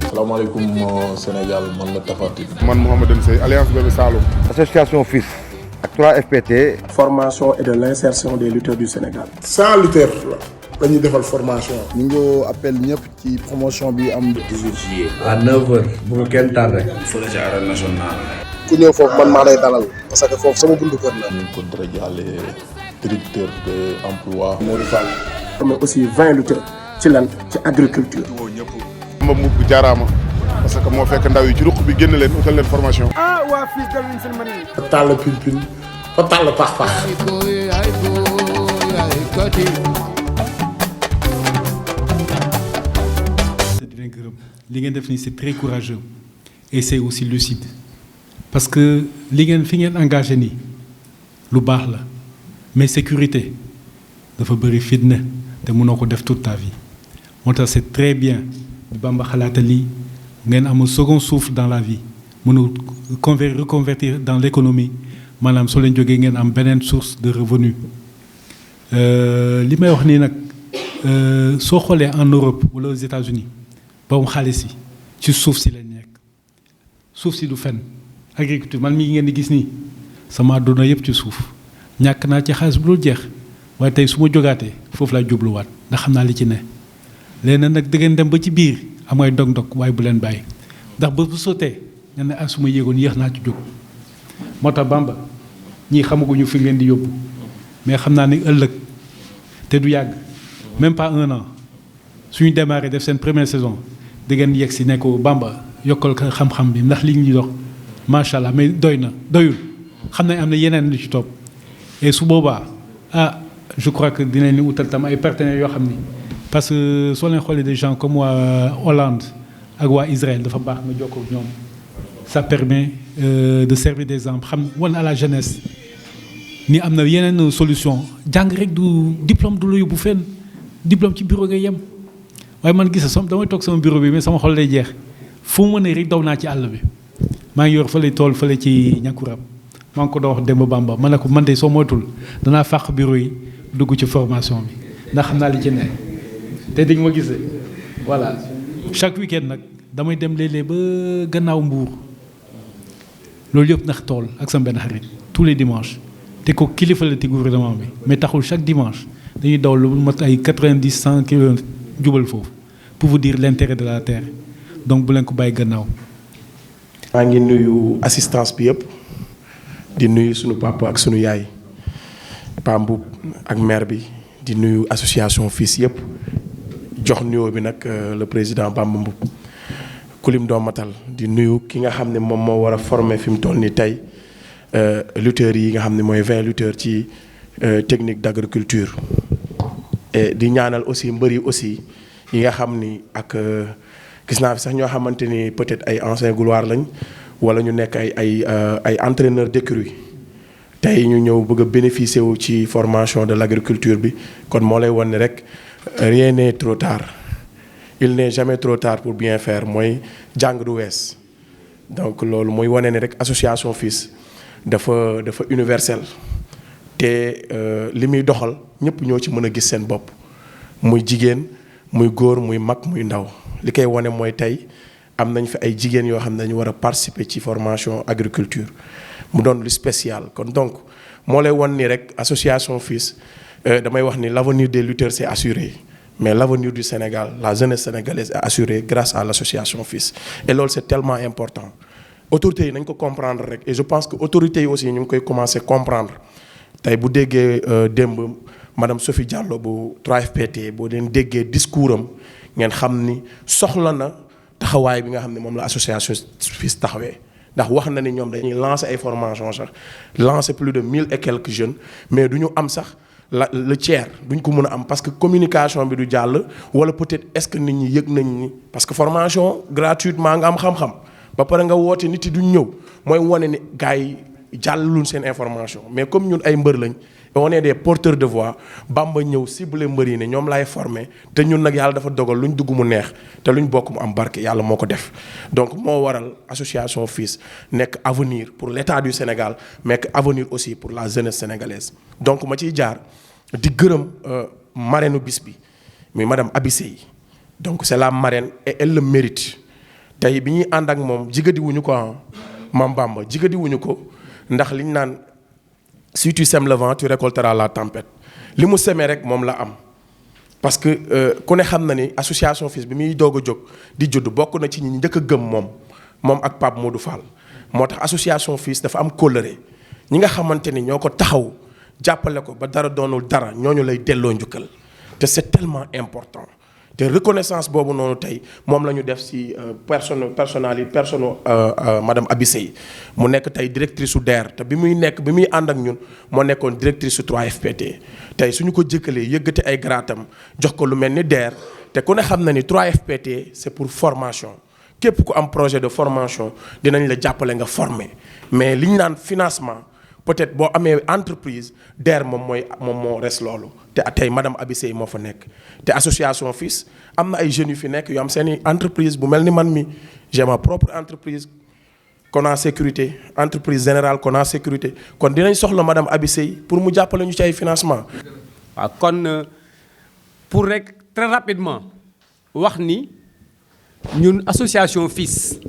salaamaaleykum Sénégal man la Tapha Tine. man Mouhamadou Seye Alliance Bébé Saloum. association FILS ak 3FPT. formation et de l'insertion des lutteurs du Sénégal. 100 lutteurs la ñuy defal formation. ñu ngi appel ñëpp ci promotion bi am. 18 juillet. à 9h bu ko kenn tardé. fële ci arène nationale. ku ñëw foofu man maa lay dalal parce que foofu sama buntu kër la. ñu ngi ko darajaale directeur de emploi. Modou Fall. mais aussi 20 lutteurs ci lan ci agriculture. ma mbubb jaaraama parce que moo fekk ndaw yi ci ruq bi génn leen utal leen formation. waa fii dal nañ seen mën fa tàll pin fa tàll pax. li ngeen def nii c'est très courageux et c'est aussi lucide parce que li ngeen fi ngeen engagé nii lu baax la mais sécurité dafa bëri fitna te mënoo ko def toute ta vie moo tax c'est très bien Bamba xalaata lii ngeen am un second souffle dans la vie mën a reconvertir dans l'économie maanaam soo leen jógee ngeen am beneen source de revenu li may wax nii nag soo xoolee en Europe wala aux États-Unis boobu xaalis yi ci suuf si lañ nekk suuf si du fen agriculture man mii ngeen di gis nii sama àdduna yëpp ci suuf ñàkk naa ci xaalis bu dul jeex waaye tey su ma jógaatee foofu laay jubluwaat ndax xam naa li ci ne léegi nag da ngeen dem ba ci biir am ay dog-dog waaye bu leen bàyyi ndax ba bu sotee nga ne ah su ma yéegoon yéex naa ci jóg moo tax Bamba ñii xamaguñu fi ngeen di yóbbu mais xam naa ni ëllëg te du yàgg même pas 1 an suñu démarré def seen première saison da ngeen yegg si ne ko Bamba yokkal ko xam-xam bi ndax li ñuy dox macha allah mais doyul xam nañ am na yeneen lu ci topp et su boobaa je crois que dinañ utal tam ay partenaires yoo xam ni parce que soo leen xoolee des gens comme waa Hollande ak waa Israël dafa baax nga jokkoo ak ñoom ça permet de servir d'exemple xam wan à la jeunesse ni am na yeneen solution jàng rek du diplôme du la yóbbu fenn diplôme ci bureau nga yem. waaye man gis nga damay toog sama bureau bi mais sama xol lay jeex fu mu mën a rek daw naa ci àll bi maa ngi yor fële tool fële ci ñàkkurab maa ngi ko doon wax Demba Bamba ma ne ko man de soo moytul danaa fàq bureau yi dugg ci formation bi ndax xam naa li ci ne te di nga ma gisee voilà chaque week-end nag damay dem léeg-léeg ba gannaaw Mbuur loolu yëpp ndax tool ak sama benn xarit tous les dimanches te ko kilifa la ci gouvernement bi mais taxul chaque dimanche dañuy daw lu mat ay 90-100 kilomètres jubal foofu pour vous dire l'intérêt de la terre donc bu leen ko bàyyi gannaaw. maa ngi nuyu assistance bi yëpp di nuyu sunu papa ak sunu yaay Pa Mboup ak maire bi di nuyu association FILS yëpp jox nuyoo bi nag le président Bamba Mboup kulim doo matal di nuyu ki nga xam ne moom moo war a former fi mu toll nii tey lutteurs yi nga xam ne mooy 20 lutteurs ci technique d'agriculture. di ñaanal aussi mbër yi aussi yi nga xam ni ak gis naa fi sax ñoo xamante ni peut-être ay anciens gloires lañ wala ñu nekk ay entraîneurs d'écurie tey ñu ñëw bëgg a bénéficier wu ci formation de l'agriculture bi kon moo lay wan ne rek rien n'est trop tard il n'est jamais trop tard pour bien faire mooy jàng du wees donc loolu mooy wane ne rek association FILS dafa universel te li muy doxal ñëpp ñoo ci mën a gis seen bopp muy jigéen muy góor muy mag muy ndaw li koy wane mooy tey am nañ fi ay jigéen yoo xam ne dañu war a participer ci formation agriculture mu doon lu spécial kon donc moo lay wan ni rek association FILS damay wax ni l'avenir des lutteurs c'est assuré mais l'avenir du Sénégal la jeunesse sénégalaise est assurée grâce à l'association FILS et loolu c'est tellement important autorités yi nañ ko comprendre rek et je pense que autorités yi aussi ñu ngi koy commencer comprendre tey bu déggee démb madame Sophie Diallo bu 3FPT boo leen déggee discours am ngeen xam ni soxla na taxawaay bi nga xam ne moom la association FILS taxawee ndax wax na ni ñoom dañuy lancer ay formations sax lancer plus de 1000 et quelques jeunes mais du ñu am sax le tiers duñ ko mën a am parce que communication bi du jàll wala peut-être est-ce que nit ñi yëg nañ ni parce que formation gratuitement nga am xam-xam ba pare nga woote nit yi duñ ñëw mooy wane ni gars yi jàllaluñ seen information mais comme ñun ay mbër lañ on est des porteurs de voix Bamba ñëw ciblé mbër yi ne ñoom laay formé te ñun nag yàlla dafa dogal luñ dugg mu neex te luñ bokk mu am barke yàlla moo ko def donc moo waral association FILS nekk avenir pour l'État du Sénégal mais avenir aussi pour la jeunesse sénégalaise donc ma ciy jaar di gërëm marraine bis bi muy madame Abi Seye donc c'est la marraine et elle le mérite tey bi ñuy ànd ak moom jigadi wuñu ko Mame Bamba jigadi wuñu ko ndax liñ naan si tu sèmes le vent tu récolteras la tempête li mu semé rek moom la am parce que ku ne xam na ni association FILS bi muy doog a jóg di judd bokk na ci ñi njëkk a gëm moom ak Pape Modou Fall moo tax association FILS dafa am kóllëre ñi nga xamante ni ñoo ko taxaw jàppale ko ba dara doonul dara ñooñu lay delloo njukkal te c'est tellement important te reconnaissance boobu noonu tey moom la ñu def ci personne madame Abi Seye mu nekk tey directrice su DER te bi muy ànd ak ñun moo nekkoon directrice su 3FPT tey suñu ko jëkkalee yëggate ay garatam jox ko lu mel ni DER te ku ne xam na ni 3FPT c'est pour formation képp ku am projet de formation dinañ la jàppale nga former mais li ñu naan financement peut-être boo amee entreprise DER moom moo res loolu te tey madame Abi Seye moo fa nekk te association FILS am na ay jeunes yu fi nekk yu am seeni entreprise bu mel ni man mi j'ai ma propre entreprise Kona sécurité entreprise générale Kona sécurité kon dinañ soxla madame Abi Seye pour mu jàppale ñu ci ay financement waaw kon pour rek très rapidement wax ni ñun association FILS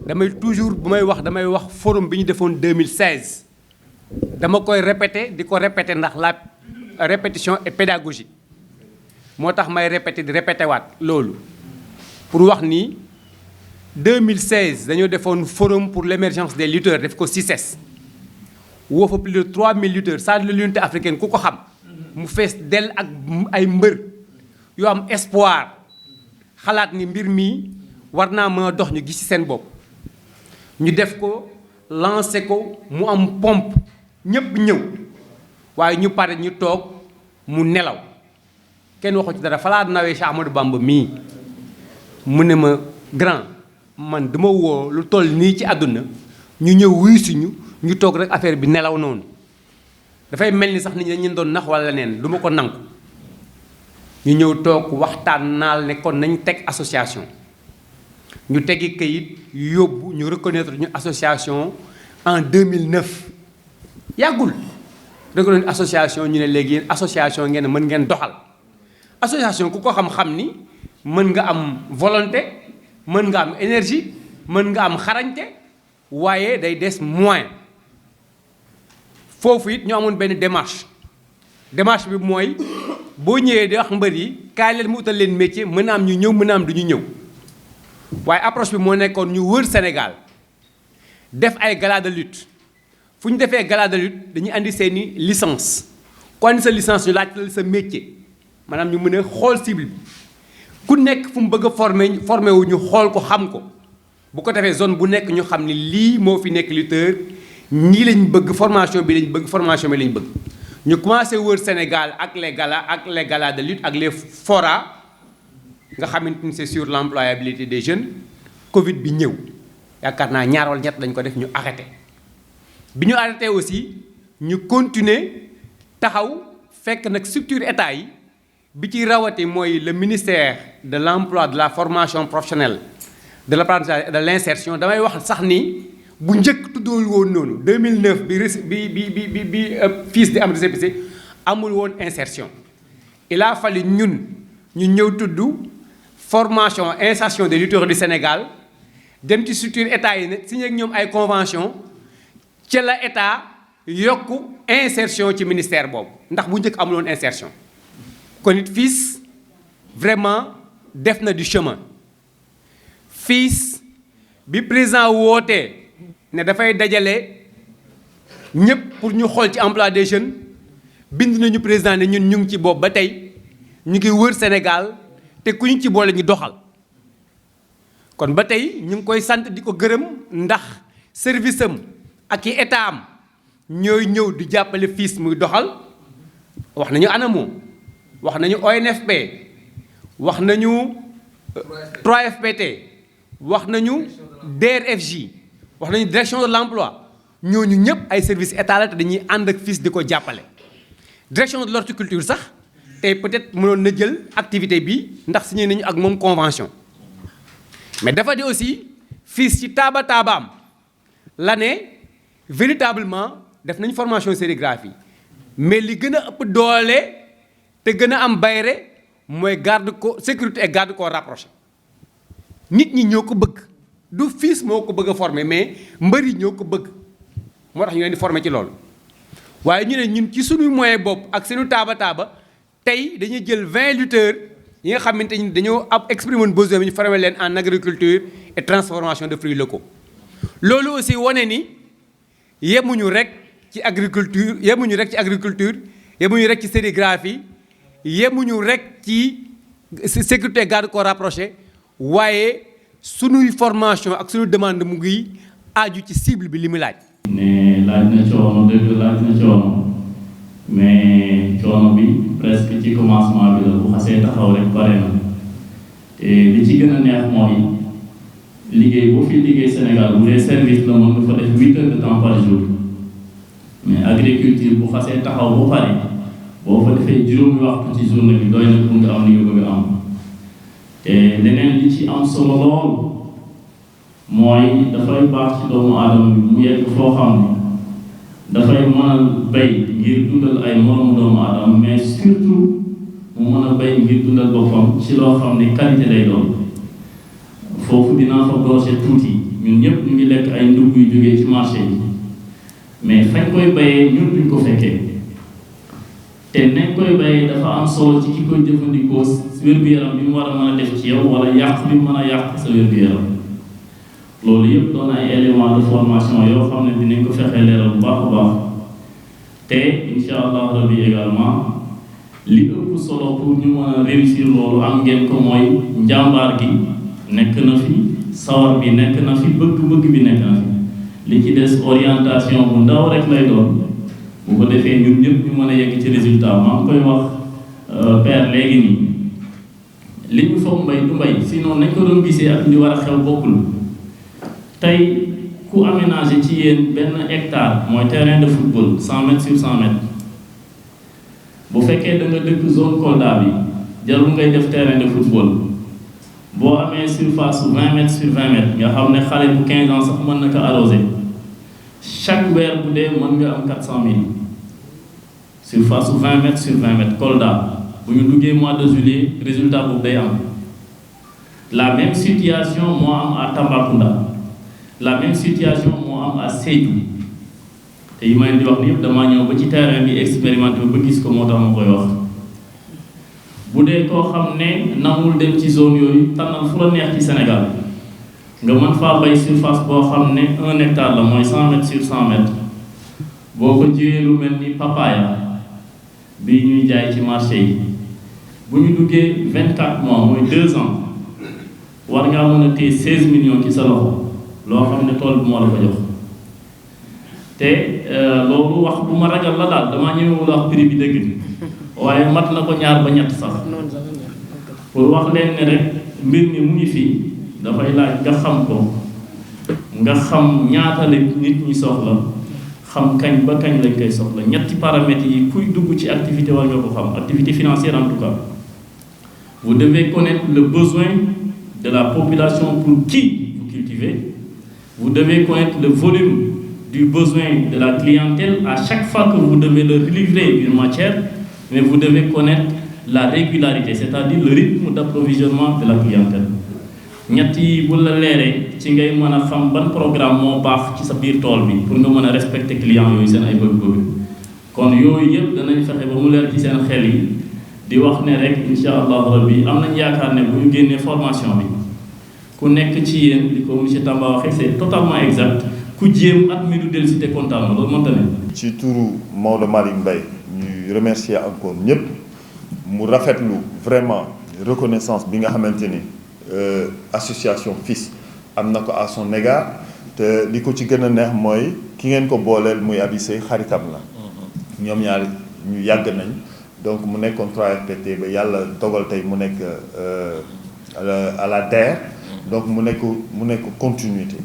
damay toujours bu may wax forum bi ñu defoon 2016 dama koy répéter di ko répéter ndax la répétition est pédagogique moo tax may répéter waat loolu pour wax ni 2016 dañoo defoon forum pour l'émergence des lutteurs def ko CICES woo fa plus de 3000 lutteurs Stade de l'Unité africaine ku ko xam mu fees dell ak ay mbër yoo am espoir xalaat ni mbir mi war naa mën a dox ñu gis ci seen bopp ñu def ko lancé ko mu am pompe ñëpp ñëw waaye ñu pare ñu toog mu nelaw kenn waxu ci dara falaa nawee Cheikh Ahmadou Bamba mii mu ne ma grand man duma woo lu toll nii ci àdduna ñu ñëw wuy suñu ñu toog rek affaire bi nelaw noonu dafay mel ni sax nit ñi dañu doon nax wala leneen du ma ko nangu ñu ñëw toog waxtaan naal ne kon nañ teg association ñu tegi kayit yóbbu ñu reconnaître ñu association en 2009 yàggul reconnaître association ñu ne léegi yéen association ngeen mën ngeen doxal association ku ko xam-xam ni mën nga am volonté mën nga am énergie mën nga am xarañte waaye day des moyen foofu it ñu amoon benn démarche bi mooy boo ñëwee di wax mbër yi kaay leen mu utal leen métier mën a am ñu ñëw mën a am du ñu ñëw waaye approche bi moo nekkoon ñu wër Sénégal def ay gala de lutte fu ñu defee gala de lutte dañuy andi seeni licence ku andi sa licence ñu laaj sa métier maanaam ñu mën a xool cible bi ku nekk fu mu bëgg a formé wu ñu xool ko xam ko bu ko defee zone bu nekk ñu xam ni lii moo fi nekk lutteur ñii lañ bëgg formation bi lañ bëgg ñu commencé wër Sénégal ak les galas de lutte ak les fora nga xamante ni c'est sur l'employabilité des jeunes Covid bi ñëw yaakaar naa ñaar wala ñett lañ ko def ñu arrêté bi ñu arrêté aussi ñu continuer taxaw fekk nag structure état yi bi ci rawati mooy le ministère de l'emploi de la formation professionnelle de l'apprentissage et de l'insertion damay wax sax ni bu njëkk tuddul woon noonu 2009 bi FILS di am récépissé amul woon insertion il a fallu ñun ñu ñëw tudd formation insertion des lutteurs du Sénégal dem ci structure état yi ne signé ak ñoom ay convention ci la état yokk insertion ci ministère boobu ndax bu njëkk amul woon insertion kon it FILS vraiment def na du chemin FILS bi président wootee ne dafay dajale ñëpp pour ñu xool ci emploi des jeunes bind nañu président ne ñun ñu ngi ci bopp ba tey ñu ngi wër Sénégal te ku ñu ci boole ñu doxal kon ba tey ñu ngi koy sant di ko gërëm ndax service am ak i état am ñooy ñëw di jàppale FILS muy doxal wax nañu ANAMO wax nañu ONFP wax nañu 3FPT wax nañu DRFJ wax nañu direction de l'emploi ñooñu ñëpp ay service état la te dañuy ànd ak FILS di ko jàppale direction de l'horticulture sax tey peut-être mënoon na jël activité bi ndax signé nañu ak moom convention mais dafa di aussi FILS ci taabaam la ne véritablement def nañ formation sérigraphie mais li gën a ëpp doole te gën a am bayre mooy garde corps sécurité et garde corps rapproché nit ñi ñoo ko bëgg du FILS moo ko bëgg a former mais mbër yi ñoo ko bëgg moo tax ñu leen di former ci loolu waaye ñu ne ñun ci suñu moyen bopp ak suñu taaba tey dañuy jël 20 lutteurs yi nga xamante ni dañoo ab exprimer woon besoin bi ñu former leen en agriculture et transformation de fruits locaux loolu aussi wane ni yemuñu rek ci agriculture yemuñu rek ci sérigraphie yemuñu rek ci sécurité garde corps rapproché waaye sunuy formation ak sunu demande mu ngi aju ci cible bi li mu laaj. ne laaj na coono dëgg laaj na coono mais coono bi presque ci commencement bi la bu xasee taxaw rek pare na te li ci gën a neex mooy liggéey boo fi liggéey Sénégal bu dee service la mën nga fa def 8 heures de temps par jour mais agriculture bu xasee taxaw ba pare boo fa defee juróomi waxtu ci journée bi doy na pour nga am li nga bëgg a am te leneen li ci am solo lool mooy dafay baax ci doomu aadama bi mu yegg foo xam ne dafay mën a bay ngir dundal ay moromu doomu aadama mais surtout mu mën a bay ngir dundal boppam ci loo xam ne qualité lay doon foofu dinaa fa brosser tuuti ñun ñëpp ñu ngi lekk ay ndugg yu jógee ci marché yi mais fañ koy bayee ñun duñ ko fekkee te nañ koy bayee dafa am solo ci ki koy jëfandikoo wér-gu-yaram bi mu war a mën a def ci yow wala yàq bi mën a yàq sa wér-gu-yaram loolu yëpp doon ay éléments de formation yoo xam ne dinañ ko fexe leeral bu baax a baax te incha allah rabbi également li ëpp solo pour ñu mën a réussir loolu am ngeen ko mooy njàmbaar gi nekk na fi sawar bi nekk na fi bëgg-bëgg bi nekk na fi li ci des orientation bu ndaw rek lay doon bu ko defee ñun ñëpp ñu mën a yegg ci résultat maa ngi koy wax père léegi nii li ñu foog mbay du mbay sinon nañ ko doon gisee ak li war a xew bokkul tey ku aménagé ci yéen benn hectare mooy terrain de football 100 mètres sur 100 mètres bu fekkee da nga dëkk zone Kolda bi jarul ngay def terrain de football boo amee surface 20 mètres sur 20 mètres nga xam ne xale bu 15 ans sax mën na ko arroser chaque weer bu dee mën nga am 400 000 surface 20 mètres sur 20 mètres Kolda bu ñu duggee mois de juillet résultat boobu day am la même situation moo am à Tambacounda la même situation moo am à Sédhiou te yi ma leen di wax ni yëpp damaa ñëw ba ci terrain bi expérimenté ba gis ko moo tax ma koy wax bu dee koo xam ne namul dem ci zone yooyu tànnal fu la neex ci Sénégal nga mën faa bay surface boo xam ne 1 hectare la mooy 100 mètres sur 100 mètres boo ko jiwee lu mel ni papaya bii ñuy jaay ci marché yi bu ñu duggee 24 mois mooy 2 ans war ngaa mën a téye 16 millions ci sa loxo loo xam ne tool bi moo la ko jox te loolu wax bu ma ragal la daal damaa ñëwul wax prix bi dëgg waaye mat na ko ñaar ba ñett sax pour wax leen ne rek mbir mi mu ngi fii dafay laaj nga xam ko nga xam ñaata la nit ñi soxla xam kañ ba kañ lañ koy soxla ñetti paramètres yi kuy dugg ci activité war nga ko xam activité financière en tout cas vous devez connaître le besoin de la population pour qui vous cultivez vous devez connaître le volume du besoin de la clientèle à chaque fois que vous devez leur livrer une matière mais vous devez connaître la régularité c'est-à-dire le rythme d'approvisionnement de la clientèle ñett yi bu la leeree ci ngay mën a xam ban programme moo baax ci sa biir tool bi pour nga mën a respecter client yooyu seen ay bëgg-bëgg kon yooyu yëpp danañ fexe ba mu leer ci seen xel yi di wax ne rek insha allah rabbi am nañ yaakaar ne bu ñu génnee formation bi ku nekk ci yéen di ko monsieur Tamba waxee c'est totalement exact ku jéem at mi du dellu si te kontaan na loolu mënta ne. ci turu Maodo Malick Mbaye ñuy remercier encore ñëpp mu rafetlu vraiment reconnaissance bi nga xamante ni association FILS am na ko à son égard te li ko ci gën a neex mooy ki ngeen ko booleel muy Abissé xaritam la ñoom ñaar ñu yàgg nañ donc mu nekkoon 3FPT ba yàlla dogal tey mu nekk à la DER donc mu nekk continuité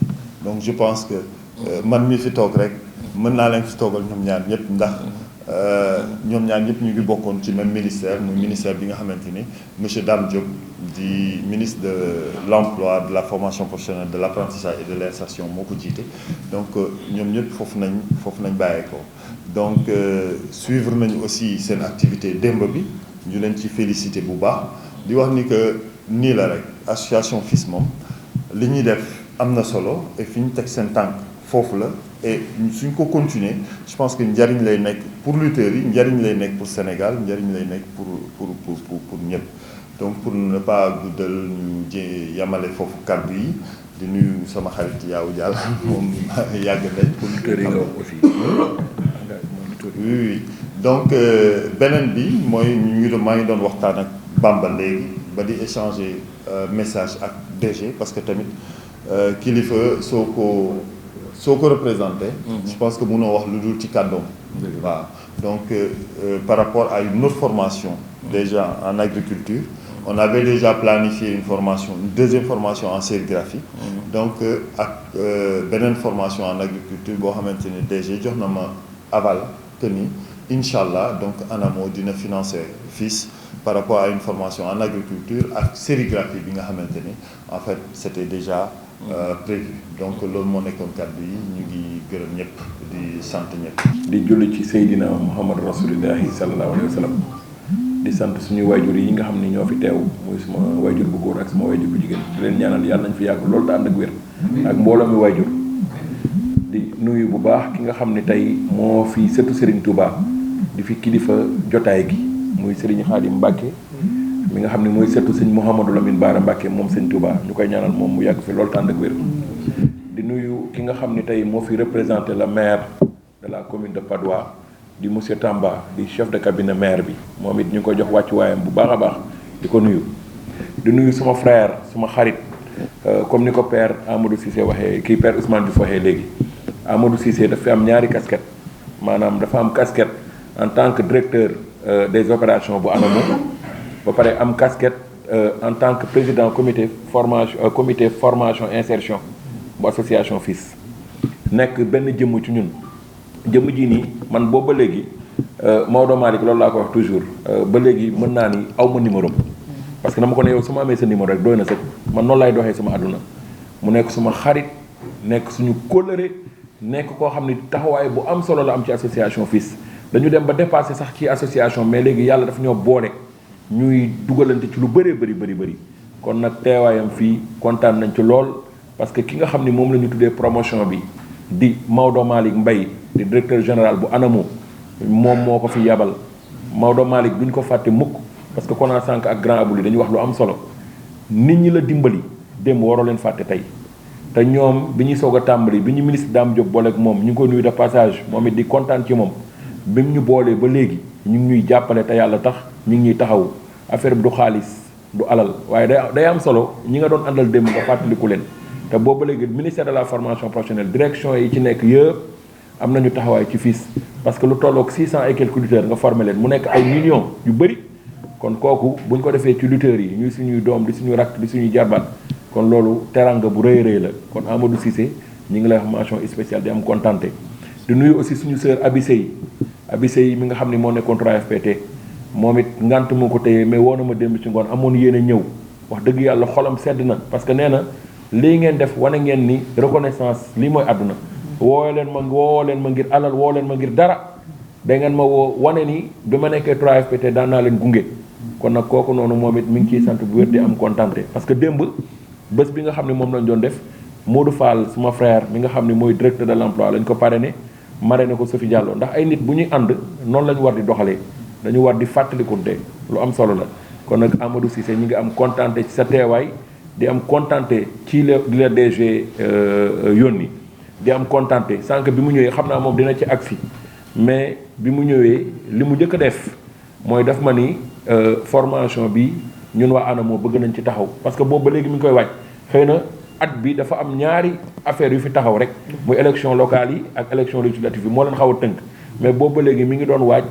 donc je pense que man mi fi toog rek mën naa leen fi toogal ñoom ñaar ñëpp ndax ñoom ñaar ñëpp ñu ngi bokkoon ci même ministère muy ministère bi nga xamante ni monsieur Dame Diop di ministre de l'emploi de la formation professionnelle de l'apprentissage et de l'insertion moo ko jiite donc ñoom ñëpp foofu nañ bàyyee ko donc suivre nañu aussi seen activité démb bi ñu leen ci félicité bu baax di wax ni que nii la rek association FILS moom li ñuy def am na solo et fi ñu teg seen tànk foofu la et suñ ko continuer je pense que njariñ lay nekk pour lutteurs yi njariñ lay nekk pour Sénégal njariñ lay nekk pour ñëpp donc pour ne pas guddal ñu yamale foofu kàddu yi di nuyu sama xarit Yaaw Dial moom yàgg nañ pour lutteurs yi aussi oui donc beneen bi mooy maa ngi doon waxtaan ak Bamba léegi ba di échanger message ak DG parce que tamit kilifa soo ko représenté je pense que mënoo wax lu dul ci kàddoom waaw donc par rapport à une autre formation déjà en agriculture on avait déjà planifié une deuxième formation en sérigraphie donc ak beneen formation en agriculture boo xamante ni DG jox na ma aval que ni incha allah donc ANAMO dina financer FILS par rapport à une formation en agriculture ak sérigraphie bi nga xamante ni en fait c'était déjà prévu donc loolu moo nekkoon kàddu yi ñu ngi gërëm ñëpp di sant ñëpp. di julli ci Seydina Muhammad rasulillahi sallallahu alayhi wa sallam di sant suñu waajur yi nga xam ni ñoo fi teew muy suma waajur bu góor ak suma waajur bu jigéen di leen ñaanal yàlla nañ fi yàgg loolu te ànd ak wér ak mbooloo mi waajur di nuyu bu baax ki nga xam ni tey moo fi sëtu Serigne Touba di fi kilifa jotaay gi muy Serigne Khadim Mbacke mi nga xam ne mooy sëtu sëñ Mouhamadou Lamine Bara Mbacke moom sëñ Touba ñu koy ñaanal moom mu yàgg fi loolu te ànd ak wér di nuyu ki nga xam ni tey moo fi représenté le maire de la commune de Patte d'Oie di monsieur Tamba di chef de cabinet maire bi moom it ñu ko jox wàccuwaayam bu baax a baax di ko nuyu di nuyu suma frère suma xarit comme ni ko père Amadou Cissé waxee kii père Ousmane Diouf waxee léegi Amadou Cissé dafa am ñaari casquette maanaam dafa am casquette en tant que directeur des opérations bu ANAMO ba pare am casquette en tant que président comité formation insertion bu association FILS nekk benn jëmm ci ñun jëmm ji nii man boobu ba léegi Maodo Malick loolu laa ko wax toujours ba léegi mën naa ni aw ma numéro parce que dama ko ne yow su ma amee sa numéro rek doy na sëkk man noonu lay doxee sama àdduna mu nekk suma xarit nekk suñu kóllëre nekk koo xam ni taxawaay bu am solo la am ci association FILS dañu dem ba dépassé sax ci association mais léegi yàlla daf ñoo boole ñuy dugalante ci lu bëree bëri kon nag teewaayam fii kontaan nañ ci lool parce que ki nga xam ni moom la ñu tuddee promotion bi di Maodo Malick Mbaye di directeur général bu ANAMO moom moo ko fi yabal Maodo Malick duñ ko fàtte mukk parce que Kona Sànq ak Grand Abouli dañuy wax lu am solo nit ñi la dimbali démb waroo leen fàtte tey te ñoom bi ñuy soog a tàmbali bi ñu ministre Dame Diop booleeg moom ñu ngi ko nuyu de passage moom it di kontaan ci moom bi mu ñu boolee ba léegi ñu ngi ñuy jàppale te yàlla tax ñu ngi ñuy taxawu affaire bi du xaalis du alal waaye day am solo ñi nga doon àndal démb nga fàttaliku leen te boobu léegi ministère de la formation professionnelle direction yi ci nekk yëpp am nañu taxawaay ci FILS parce que lu tolloog 600 et quelques lutteurs nga formé leen mu nekk ay millions yu bëri kon kooku buñ ko defee ci lutteurs yi ñuy suñuy doom di suñuy rakk di suñuy jarbaat kon loolu teranga bu rëy la kon Amadou Cissé ñi ngi lay wax mention spéciale di am contenté di nuyu aussi suñu sœur Abi Sey mi nga xam ne moo nekkoon 3FPT moom it ngant moo ko téye mais woo na ma démb ci ngoon amoon yéen a ñëw wax dëgg yàlla xolam sedd na parce que nee na lii ngeen def wane ngeen ni reconnaissance lii mooy àdduna woo leen ma ngir alal woo leen ma ngir dara da ngeen ma woo wane ni bi ma nekkee 3FPT daan naa leen gunge kon nag kooku noonu moom it mi ngi ciy sant bu wér di am contenté parce que démb bés bi nga xam ne moom lañ doon def Modou Fall suma frère mi nga xam ne mooy directeur de l'emploi lañ ko parrainé ko Sophie Diallo ndax ay nit bu ñuy ànd noonu la ñu war di doxalee dañu war di fàttalikunte lu am solo la kon nag Amadou Cissé ñi ngi am contenté ci sa teewaay di am contenté ci li la DG yónni di am contenté sànq bi mu ñëwee xam naa moom dina ci agsi mais bi mu ñëwee li mu njëkk a def mooy daf ma ni formation bi ñun waa ANAMO bëgg nañ ci taxaw parce que boobu ba léegi mi ngi koy waaj xëy na at bi dafa am ñaari affaire yu fi taxaw rek muy élection locale yi ak élection législative yi moo leen xaw a tënk mais boobu ba léegi mi ngi doon waaj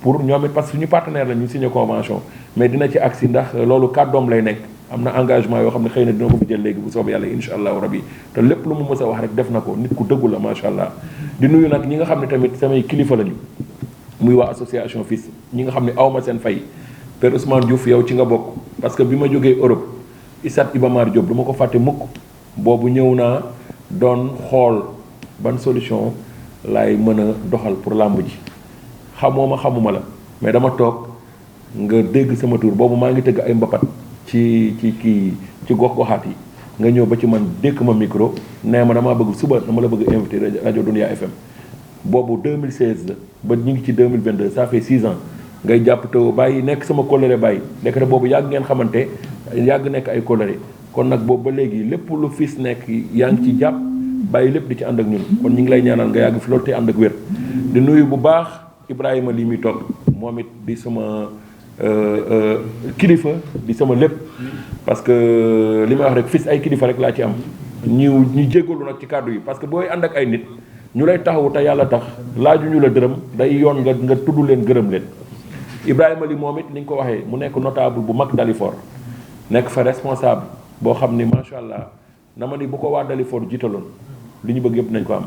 pour ñoom it parce que suñu partenaire la ñu signé convention mais dina ci agsi ndax loolu kàddoom lay nekk am na engagement yoo xam ne xëy na dina ko fi jël léegi bu soobee yàlla insha allahu rabbi te lépp lu mu mës a wax rek def na ko nit ku dëggu la macha allah di nuyu nag ñi nga xam ne tamit samay kilifa lañu muy waa association FILS ñi nga xam ne awma seen fay Père Ousmane Diouf yow ci nga bokk parce que bi ma jógee Europe Issat Iba Mar Diop du ma ko fàtte mukk boobu ñëw naa doon xool ban solution laay mën a doxal pour làmb ji xamuma la mais dama toog nga dégg sama tur boobu maa ngi tëgg ay mbapat ci gox-goxaat yi nga ñëw ba ci man dékk ma micro nee ma damaa bëgg suba dama la bëgg invité rajo Dunia FM boobu 2016 la ba ñu ngi ci 2022 ça fait 6 ans ngay jàpp taw bàyyi nekk sama kóllëre bàyyi nekk na boobu yàgg ngeen xamante yàgg nekk ay kóllëre kon nag boobu ba léegi lépp lu fils nekk yaa ngi ci jàpp bàyyi lépp di ci ànd ak ñun kon ñu ngi lay ñaanal nga yàgg fi loolu te ànd ak wér di nuyu bu baax Ibrahima lii muy toog moom it di sama kilifa di sama lépp parce que li may wax rek fils ay kilifa rek laa ci am ñu jéggalu nag ci kàddu yi parce que booy ànd ak ay nit ñu lay taxawu te yàlla tax laaju ñu la dërëm day yoon nga tudd leen gërëm leen Ibrahima li moom it ni nga ko waxee mu nekk notable bu mag Dalifort nekk fa responsable boo xam ni macha allah na ma ni bu ko waa Dalifort jiitaloon li ñu bëgg yëpp nañ ko am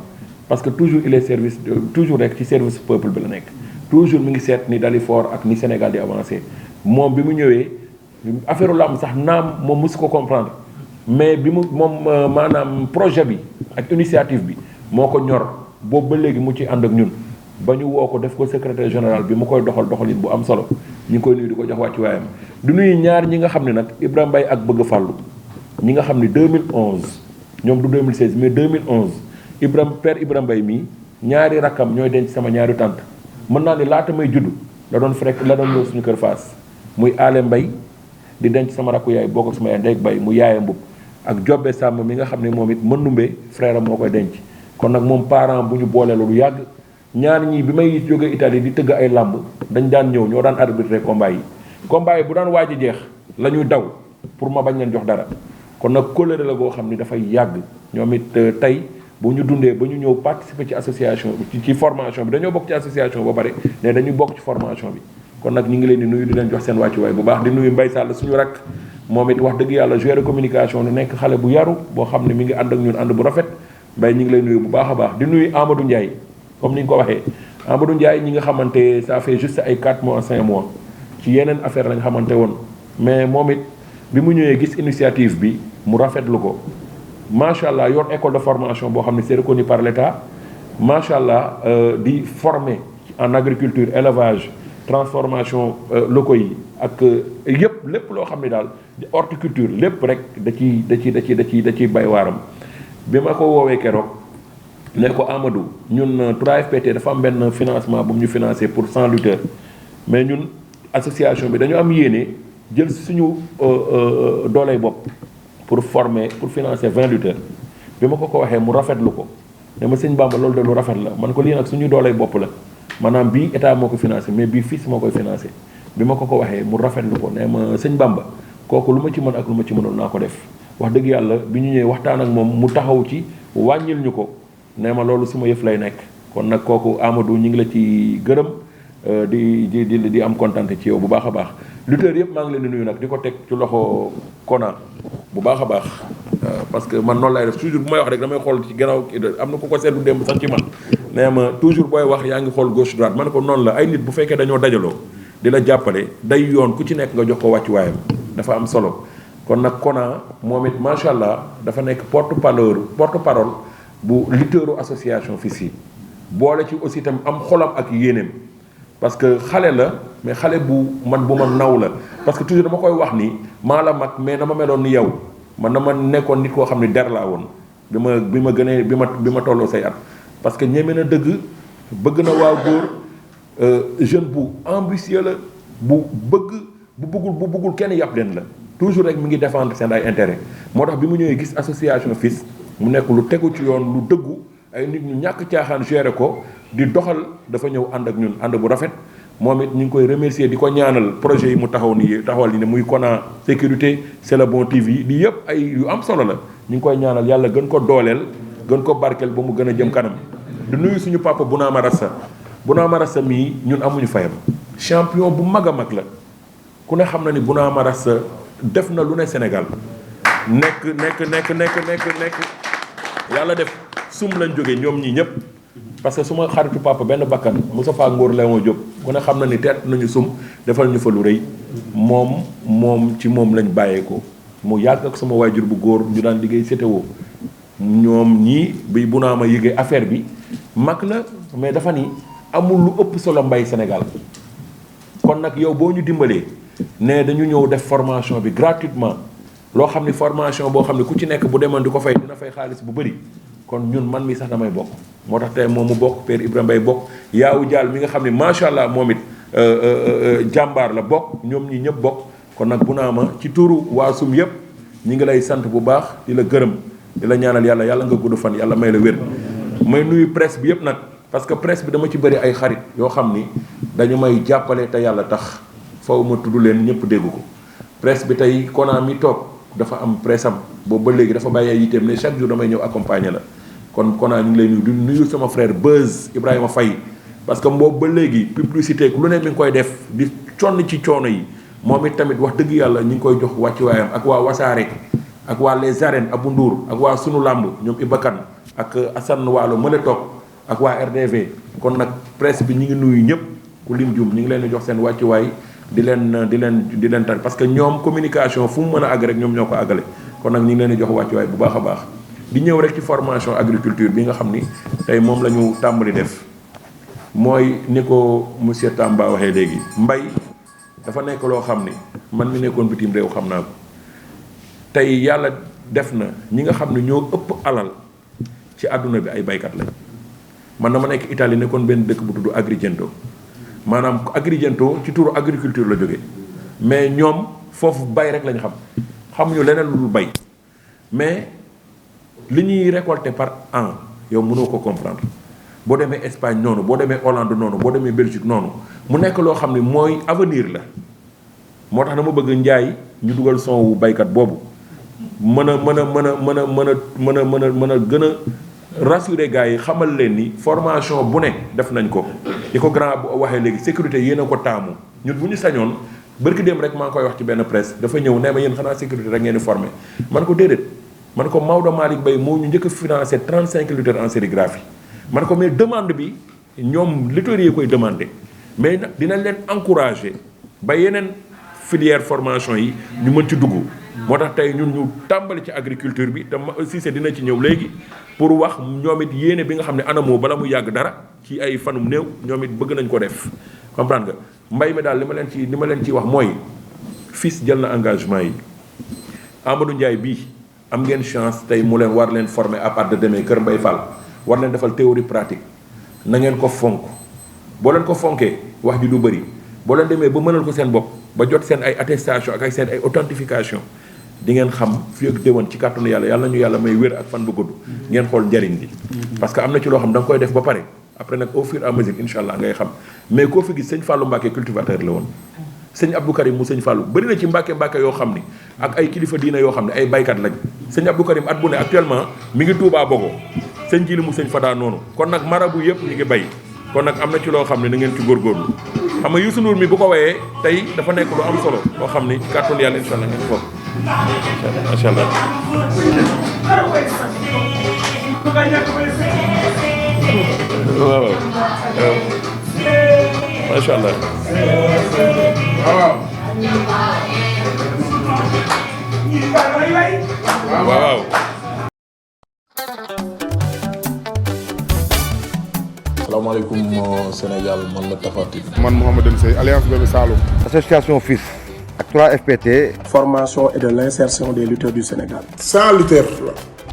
parce que toujours il est service toujours rek ci service peuple bi la nekk toujours mi ngi seet ni Dalifort ak ni Sénégal di avancé moom bi mu ñëwee affaire làmb sax naam moom mosu ko comprendre mais bi mu moom maanaam projet bi ak initiative bi moo ko ñor boobu ba léegi mu ci ànd ak ñun ba ñu woo ko def ko secrétaire général bi mu koy doxalin bu am solo ñu ngi koy nuyu di ko jox wàccu waayam du nuyu ñaar ñi nga xam ne nag Ibrahima Mbaye ak Bëgg Fàllu ñi nga xam ne 2011 ñoom du 2016 mais 2011 père Ibrahima Mbaye mii ñaari rakkam ñooy denc sama ñaari tante mën naa ni laata may judd la doon ñëw suñu kër Faas muy aale Mbaye di denc sama rakku yaay bokk ak sama yaay Ndey Mbaye mu yaaya mbub ak Jobbe Sàmm mi nga xam ne moom it Mëndumbe frère am moo koy denc kon nag moom parent bu ñu boole lu yàgg ñaar ñii bi may jóge Italie di tëgg ay làmb dañ daan ñëw ñoo daan arbitré combat yi bu daan waaj a jeex la ñuy daw pour ma bañ leen jox dara kon nag kóllëre la goo xam ni dafay yàgg ñoom it tey bu ñu dundee ba ñu ñëw participer ci association ci formation bi dañoo bokk ci association ba pare ne dañuy bokk ci formation bi kon nag ñu ngi leen di nuyu di leen jox seen wàccuwaay bu baax di nuyu Mbaye Sall suñu rakk moom it wax dëgg yàlla joueur de communication lu nekk xale bu yaru boo xam ne mi ngi ànd ak ñun ànd bu rafet Mbaye ñu ngi lay nuyu bu baax a baax di nuyu Amadou Ndiaye comme ni nga ko waxee Amadou Ndiaye ñi nga xamante ça fait juste ay 4 mois 5 mois ci yeneen affaire lañ xamante woon mais moom it bi mu ñëwee gis initiative bi mu rafetlu ko macha allah yor école de formation boo xam ne c'est reconnu par l'État macha allah di former en agriculture élevage transformation locaux yi ak yëpp lépp loo xam ne daal horticulture lépp rek da ciy bay waaram bi ma ko woowee keroog ne ko Amadou ñun 3FPT dafa am benn financement bu mu ñu financé pour 100 lutteurs mais ñun association bi dañu am yéene jël suñu dooley bopp pour financer 20 lutteurs bi ma ko waxee mu rafetlu ko ne ma sëñ Bamba loolu de lu rafet la man ko lii nag suñu dooley bopp la maanaam bii état moo ko financé mais bii fils moo koy financé bi ma ko waxee mu rafetlu ko ne ma sëñ Bamba kooku lu ma ci mën ak lu ma ci mënul naa ko def wax dëgg yàlla bi ñu ñëwee waxtaan ak moom mu taxaw ci wàññil ñu ko nee ma loolu suma yëf lay nekk kon nag kooku Amadou ñu ngi la ci gërëm di am kontante ci yow bu baax a baax lutteurs yëpp maa ngi leen di nuyu nag di ko teg ci loxo Kona bu baax a baax parce que man noonu lay def toujours bu may wax rek damay xool ci gannaaw am na ku ko seetlu démb sax ci man nee ma toujours booy wax yaa ngi xool gauche droite man ko noonu la ay nit bu fekkee dañoo dajaloo di la jàppale day yoon ku ci nekk nga jox ko wàccuwaayam dafa am solo kon nag Kona moom it macha allah dafa nekk porte parole bu lutteuru association fii si boole ci aussi itam am xolam ak yéeneem parce que xale la mais xale bu ma naw la parce que toujours dama koy wax ni maa la mag mais dama meloon ni yow man dama nekkoon nit koo xam ne der laa woon bi ma tolloo say at parce que ñeme na dëgg bëgg na waaw góor jeune bu ambitieux la bu bëggul kenn yàpp leen la toujours rek mi ngi défendre seen ay intérêt moo tax bi mu ñëwee gis association FILS mu nekk lu tegu ci yoon lu dëggu ay nit ñu ñàkk caaxaan gérer ko di doxal dafa ñëw ànd ak ñun ànd bu rafet moom it ñu ngi koy remercier di ko ñaanal projet yi mu taxawal ni ne muy Kona sécurité c'est le bon TV di yëpp ay yu am solo la ñu ngi koy ñaanal yàlla gën ko dooleel gën ko barkeel ba mu gën a jëm kanam di nuyu suñu papa Bounama Rassa mii ñun amuñu fayam champion bu mag a mag la ku ne xam na ni Bounama Rassa def na lu ne Sénégal nekk yàlla def sum lañ jógee ñoom ñii ñëpp parce que suma xaritu papa benn bakkan Moustapha Ngor Léon Diop ku ne xam na ni teet nañu sum defal ñu fa lu rëy moom ci moom lañ bàyyeekoo mu yàgg ak sama waajur bu góor ñu daan liggéey CTO ñoom ñii bi bu naa ma yëgee affaire bi mag la mais dafa ni amul lu ëpp solo mbay Sénégal kon nag yow boo ñu dimbalee ne dañu ñëw def formation bi gratuitement loo xam ni formation boo xam ne ku ci nekk bu demoon di ko fay dina fay xaalis bu bëri kon ñun man mi sax damay bokk moo tax tey moom mu bokk Père Ibrahima Mbaye bokk Yaawu Jaal mi nga xam ne macha allah moom it jàmbaar la bokk ñoom ñi ñëpp bokk kon nag bu naa ma ci turu waa Sum yëpp ñi ngi lay sant bu baax di la gërëm di la ñaanal yàlla yàlla nga gudd fan yàlla may la wér may nuyu presse bi yëpp nag parce que presse bi dama ci bëri ay xarit yoo xam ni dañu may jàppale te yàlla tax faw ma tudd leen ñëpp dégg ko presse bi tey Kona mi toog dafa am presse am boobu ba léegi dafa bàyyee yiteem ne chaque jour damay ñëw accompagner la kon Kona ñu ngi lay nuyu di nuyu sama frère Beuz Ibrahima Faye parce que boobu ba léegi publicité lu ne mi ngi koy def di conn ci coono yi moom it tamit wax dëgg yàlla ñu ngi koy jox wàccuwaayam ak waa Wasaare ak waa Les Arènes Abou Ndour ak waa Sunu Lamb ñoom Ibakan ak Assane Waalo mële toog ak waa RDV kon nag presse bi ñu ngi nuyu ñëpp ku lim jum ñu ngi leen di jox seen wàccuwaay di leen tar parce que ñoom communication fu mu mën a àgg rek ñoom ñoo ko àggale kon nag ñu ngi leen di jox wàccuwaay bu baax a baax di ñëw rek ci formation agriculture bi nga xam ni tey moom la ñu tàmbali def mooy ni ko monsieur Tamba waxee léegi mbay dafa nekk loo xam ni man mi nekkoon bitim réew xam naa ko tey yàlla def na ñi nga xam ne ñoo ëpp alal ci àdduna bi ay baykat lañ man dama nekk Italie nekkoon benn dëkk bu tudd Agrigento maanaam Agrigento ci turu agriculture la jógee mais ñoom foofu bay rek lañ xam xamuñu leneen lu dul bay mais li ñuy récolter par an yow mënoo ko comprendre boo demee Espagne noonu boo demee Hollande noonu boo demee Belgique noonu mu nekk loo xam ne mooy avenir la moo tax dama bëgg njaay ñu dugal son wu baykat boobu mën a gën a rassurer gars yi xamal leen ni formation bu ne def nañ ko di ko grand bu waxee léegi sécurité yéen a ko taamu ñun bu ñu sañoon bërki dem rek maa ngi koy wax ci benn presse dafa ñëw nee ma yéen xanaa sécurité rek ngeen di formé man ko déedéet man ko Maodo Malick Mbaye moo ñu njëkk a financé 35 lutteurs en sérigraphie man ko mais demande bi ñoom lutteurs yi koy demandé mais nag dinañ leen encouragé ba yeneen filière formation yi ñu mën ci dugg moo tax tey ñun ñu tàmbali ci agriculture bi te Cissé dina ci ñëw léegi pour wax ñoom it yéene bi nga xam ne ANAMO bala mu yàgg dara ci ay fanum néew ñoom it bëgg nañ ko def comprendre nga mbay mi daal li ma leen ci wax mooy FILS jël na engagement yi Amadou Ndiaye bii am ngeen chance tey mu leen war leen former à part de demain Kër Mbaye Fall war leen defal théorie pratique na ngeen ko fonk boo leen ko fonkee wax ji du bëri boo leen demee ba mënal ko seen bopp ba jot seen ay attestation ak ay seen ay authentification di ngeen xam fii ak déwén ci kàttanu yàlla yàlla nañu yàlla may wér ak fan bu gudd ngeen xool njariñ li parce que am na ci loo xam da nga koy def ba pare après nag au fur et à mesure incha allah ngay xam mais koo fi gis sëñ Fallou Mbacke cultivateur la woon sëñ Abdou Karim mu sëñ Fallou bëri na ci Mbacke yoo xam ni ak ay kilifa diina yoo xam ne ay baykat lañ sëñ Abdou Karim at bu ne actuellement mi ngi Touba Bogo sëñ Jili mu sëñ Fada noonu kon nag marabu yëpp ñu ngi bay kon nag am na ci loo xam ne na ngeen ci góorgóorlu xam nga Youssou Ndour mi bu ko wayee tey dafa nekk lu am solo loo xam ni kàttanu yàlla incha allah ngeen foofu macha allah. waaw macha allah. waaw. salaamaaleykum Sénégal man la Tapha Tine. man Mouhamadou Seye Alliance Bébé Saloum. association FILS ak 3FPT. formation et de l'insertion des lutteurs du Sénégal. 100 lutteurs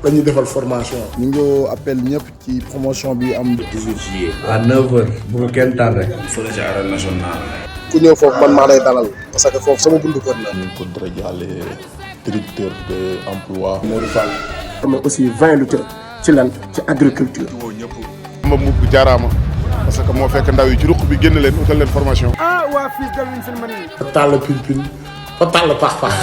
la ñuy defal formation. ñu ngi appel ñëpp ci promotion bi am. 18 juillet. à 9h bu ko kenn tardé. fële ci arène nationale. ku ñëw foofu man maa lay dalal parce que foofu sama buntu kër la. ñu ngi ko darajaale directeur de emploi. Modou Fall. mais aussi 20 lutteurs ci lan ci agriculture. ma mu jaaraama parce que moo fekk ndaw yi ci ruq bi génn leen utal leen formation. ah waa FILS dal nañ seen mën fa tàll pin pin fa tàll pax pax.